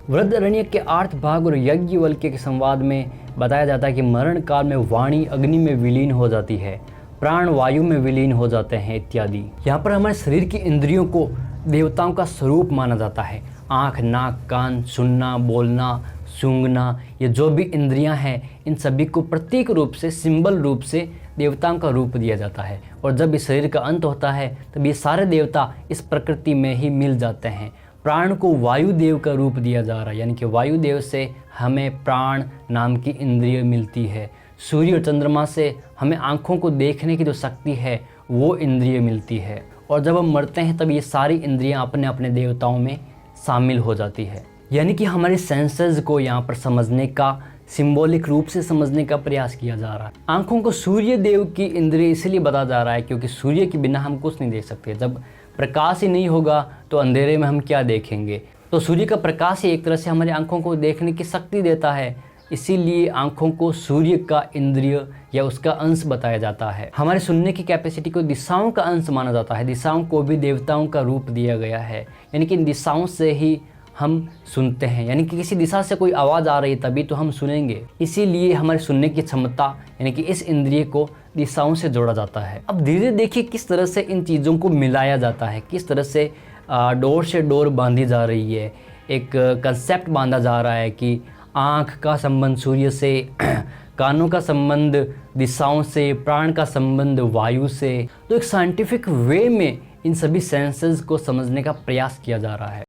वृहदारण्यक के 8 भाग और याज्ञवल्क्य के संवाद में बताया जाता है कि मरण काल में वाणी अग्नि में विलीन हो जाती है, प्राण वायु में विलीन हो जाते हैं इत्यादि। यहाँ पर हमारे शरीर की इंद्रियों को देवताओं का स्वरूप माना जाता है। आँख, नाक, कान, सुनना, बोलना, सूंघना, ये जो भी इंद्रियां हैं इन सभी को प्रतीक रूप से, सिंबल रूप से देवताओं का रूप दिया जाता है। और जब इस शरीर का अंत होता है तब ये सारे देवता इस प्रकृति में ही मिल जाते हैं। प्राण को वायुदेव का रूप दिया जा रहा है, यानी कि वायुदेव से हमें प्राण नाम की इंद्रिय मिलती है। सूर्य और चंद्रमा से हमें आँखों को देखने की जो शक्ति है वो इंद्रिय मिलती है। और जब हम मरते हैं तब ये सारी इंद्रियां अपने अपने देवताओं में शामिल हो जाती है। यानी कि हमारे सेंसेस को यहाँ पर समझने का, सिंबॉलिक रूप से समझने का प्रयास किया जा रहा है। आँखों को सूर्य देव की इंद्रिय इसलिए बताया जा रहा है क्योंकि सूर्य के बिना हम कुछ नहीं देख सकते। जब प्रकाश ही नहीं होगा तो अंधेरे में हम क्या देखेंगे। तो सूर्य का प्रकाश ही एक तरह से हमारी आँखों को देखने की शक्ति देता है, इसीलिए आँखों को सूर्य का इंद्रिय या उसका अंश बताया जाता है। हमारे सुनने की कैपेसिटी को दिशाओं का अंश माना जाता है। दिशाओं को भी देवताओं का रूप दिया गया है, यानी कि इन दिशाओं से ही हम सुनते हैं। यानी कि किसी दिशा से कोई आवाज़ आ रही है तभी तो हम सुनेंगे। इसीलिए हमारे सुनने की क्षमता यानी कि इस इंद्रिय को दिशाओं से जोड़ा जाता है। अब धीरे देखिए किस तरह से इन चीज़ों को मिलाया जाता है, किस तरह से डोर से डोर बांधी जा रही है। एक कंसेप्ट बांधा जा रहा है कि आँख का संबंध सूर्य से, कानों का संबंध दिशाओं से, प्राण का संबंध वायु से। तो एक साइंटिफिक वे में इन सभी सेंसेस को समझने का प्रयास किया जा रहा है।